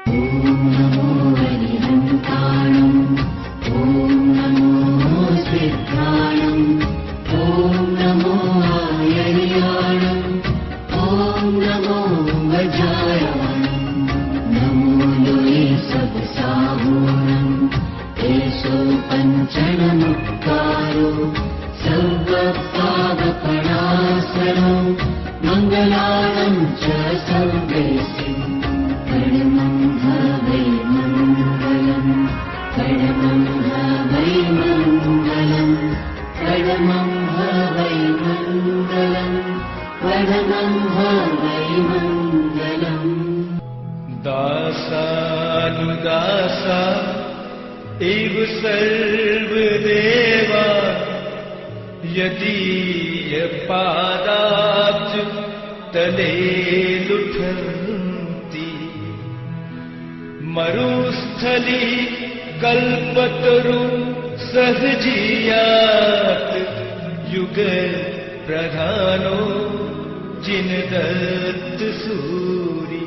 ॐ नमो हरिहन्ताणम् ॐ नमो सिद्धाणम् ॐ नमो आयर्याणम् ॐ नमो वज्रायाणम् नमो लोये सब साहूणम् एषो पञ्चनमुक्तारो सर्वपापप्रणाशनो मङ्गलानं च सर्वेसिं परमं हवै मङ्गलम् परमं हवै मङ्गलम् परमं हवै मङ्गलम् परमं हवै मङ्गलम्। दासानुदासा एव सर्वदेवा यदीयपादाब्ज तले लुठन्ति मरुस्थली कल्पतरु सहजीयात् युग प्रधानो जिन दत्त सूरि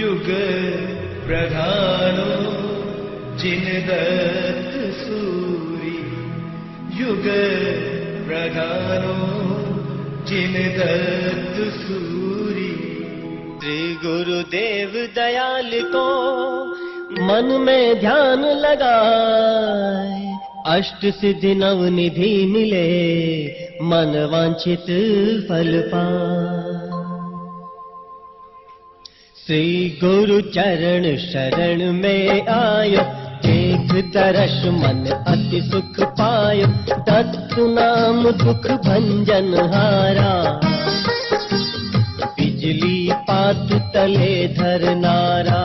युग प्रधानो जिन दत्त सूरि युग प्रधानो जिन दत्त सूरि। श्री गुरुदेव दयाल को मन में ध्यान लगाए अष्ट सिद्धि नव निधि मिले मन वांछित फल पाए। श्री गुरु चरण शरण में आयो एक दर्श मन अति सुख पायो दत्त नाम दुख भंजन हारा बिजली पात तले धरनारा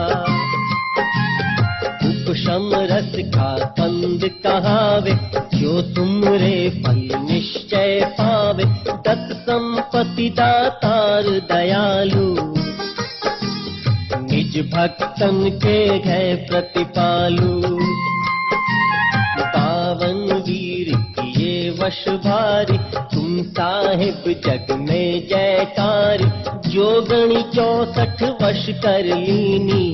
उपशम रस का कंद कहावे जो तुमरे फल निश्चय पावे दत्त संपत्ति दातार दयालु निज भक्तन के है प्रतिपालु पावन वीर किए वश भारी तुम साहिब जग में जयकारी जोगणी 64 वश कर लीनी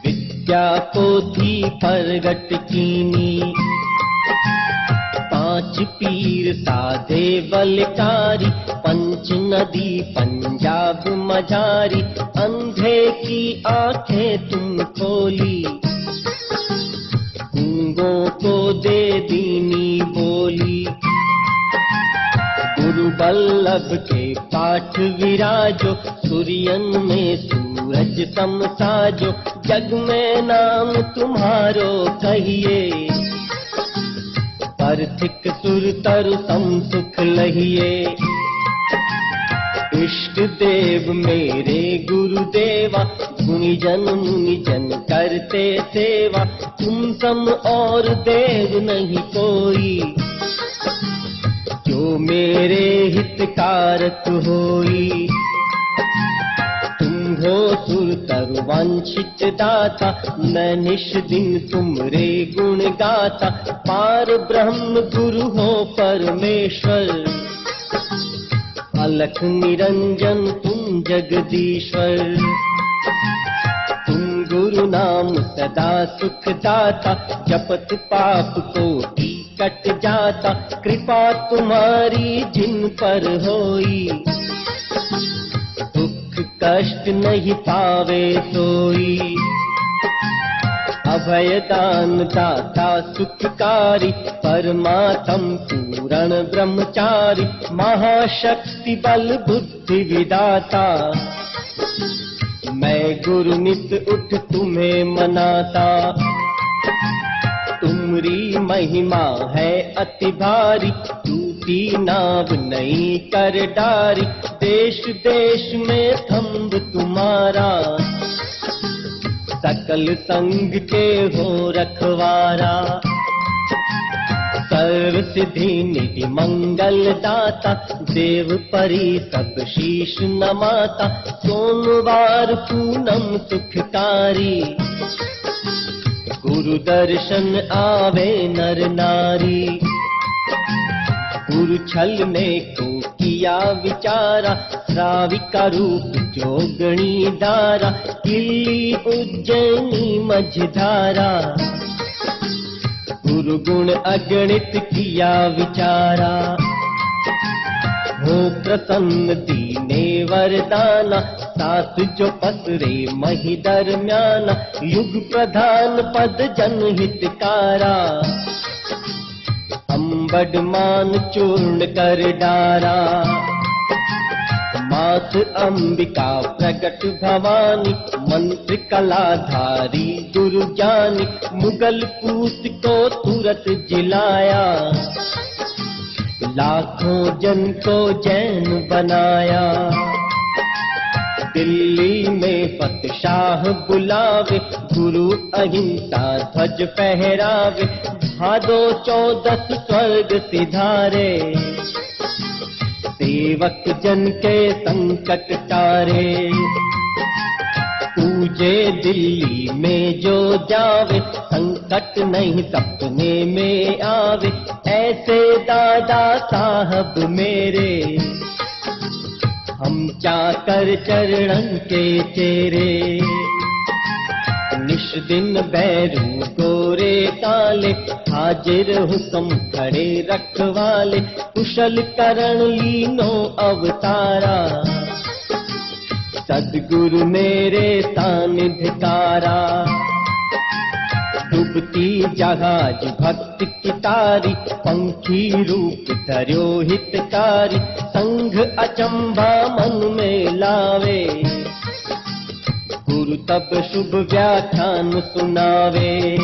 विद्या पोथी प्रगट कीनी 5 पीर साधे बलकारी 5 नदी पंजाब मझारी अंधे की आंखें तुम खोली गूंगों को दे दीनी बोली गुरु बल्लभ के पाठ विराजो सूर्यन में सूरज सम साजो जग में नाम तुम्हारो कहिए पार्थिक सुर तरु सम सुख लहिए। इष्ट देव मेरे गुरुदेवा गुणीजन मुनिजन करते सेवा तुम सम और देव नहीं कोई जो मेरे हितकारक होई तुम हो सुर तरु वांछित दाता मैं निश दिन तुमरे गुण गाता पार ब्रह्म गुरु हो परमेश्वर अलख निरंजन तुम जगदीश्वर तुम गुरु नाम सदा सुख दाता जपत पाप कोटि कट जाता कृपा तुम्हारी जिन पर होई दुख कष्ट नहीं पावे सोई अभय दान दाता सुखकारी परमात्म पूरण ब्रह्मचारी महाशक्ति बल बुद्धि विदाता मैं गुरु नित उठ तुम्हें मनाता तुमरी महिमा है अति भारी टूटी नाव नहीं कर डारी देश देश में थंब तुम्हारा सकल संग के हो रखवारा सर्व सिद्धि निधि मंगल दाता देव परी सब शीश नमाता सोमवार पूनम सुखकारी गुरु दर्शन आवे नर नारी गुरु छलने को किया विचारा, श्राविका रूप जोगणी दारा, किल्ली उज्जैनी मझधारा। गुरु गुण अगणित किया विचारा, हो प्रसन्न दीने वरदाना, सास जो पसरे मही दरम्याना, युग प्रधान पद जनहितकारा। अंबड मान चूर्ण कर डारा, मात अंबिका प्रकट भवानी, मंत्र कलाधारी गुरु जानी, मुगल पूत को तुरत जिलाया, लाखों जन को जैन बनाया। दिल्ली में फतशाह बुलावे, गुरु अहिंसा ध्वज फहरावे, भादो 14 स्वर्ग सिधारे, सेवक जन के संकट टारे। पूजे दिल्ली में जो जावे, संकट नहीं सपने में आवे, ऐसे दादा साहब मेरे, हम चाकर चरणन के चेरे। निश दिन बैरू गोरे काले, हाजिर हुक्म खड़े रखवाले, कुशल करण लीनो अवतारा, सद्गुरु मेरे सानिध्यकारा। डूबती जहाज भक्त की तारी, पंखी रूप धर्यो हितकारी, संघ अचंभा मन में लावे, गुरु तब शुभ व्याख्यान सुनावे।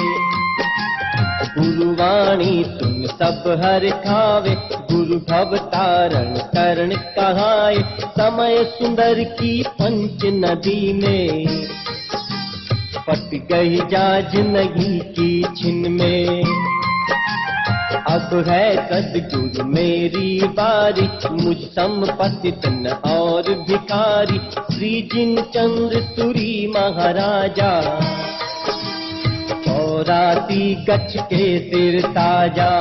गुरुवाणी तुम सब हर खावे, गुरु भव तारण करण कहाए, समय सुंदर की पंच नदी में, पट गई जाज नहीं की छिन में। अब है सद्गुरु मेरी बारी, मुझ सम पतित न और भिखारी, श्री जिन चंद्र सूरी महाराजा, पौराती गच्छ के सिर ताजा।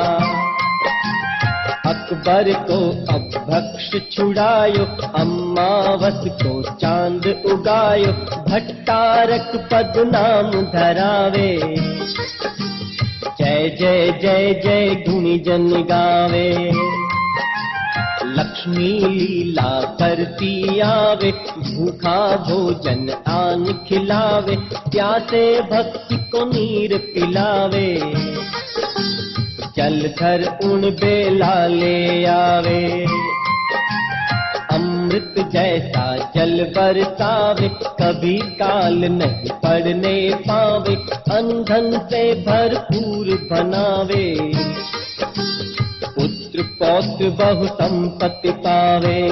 अकबर को अब भक्ष छुड़ायो, अम्मावस को चांद उगायो, भट्टारक पद नाम धरावे, जय जय जय जय गुणी जन गावे। लक्ष्मी लीला करती आवे, भूखा भोजन आन खिलावे, प्यासे भक्ति को नीर पिलावे, जलधर उन बेला ले आवे। अमृत जैसा जल बरसावे, कभी काल नहीं पड़ने पावे, अंधन से भरपूर बनावे, पुत्र पौत्र बहु संपत्ति पावे।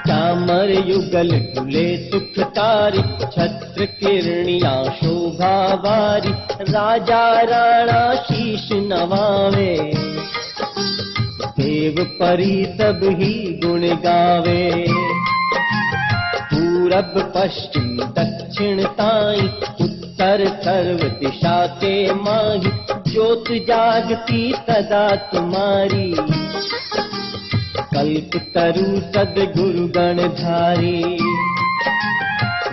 चामर युगल झूले सुखकारी, छत्र किरणिया शोभा बारी, राजा राणा शीश नवावे, देव परी सब ही गुण गावे। पूरब पश्चिम दक्षिण ताई, उत्तर सर्व दिशा के माही, ज्योत जागती सदा तुम्हारी, कल्प तरु सद्गुरु गणधारी।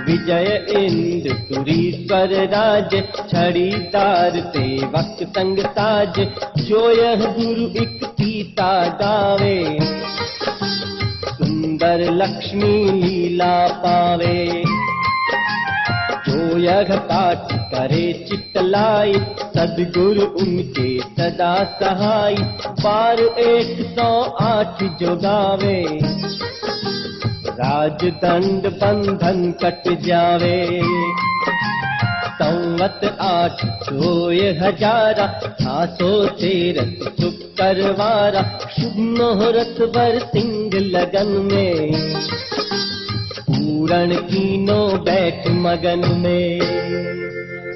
विजय इंद्र सुरीश्वर राज, छड़ीदार सेवक संग साज, जो यह गुरु एक सीता गावे, सुंदर लक्ष्मी लीला पावे। जो यह पाठ करे चितलाई, सद्गुरु उनके सदा सहाय, बार 108 जो गावे, राजदंड बंधन कट जावे। संवत 8 सोय हजारा, 813 सुख करवारा, शुभ मुहूर्त वर सिंह लगन में, पूरण कीनो बैठ मगन में।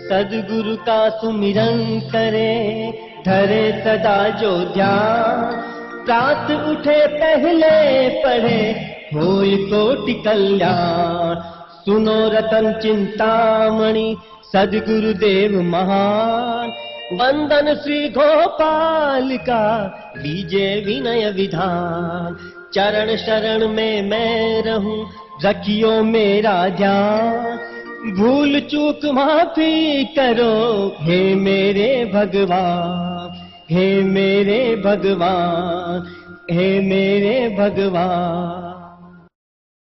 सद्गुरु का सुमिरन करे, धरे सदा जो ध्यान, प्रात उठे पहले पढ़े, होय कोटि कल्याण। सुनो रतन चिंतामणि, सद्गुरुदेव महान, वंदन श्री गोपाल का लीजिए विनय विधान, चरण शरण में मैं रहूं रखियो मेरा ध्यान, भूल चूक माफी करो हे मेरे भगवान, हे मेरे भगवान, हे मेरे भगवान।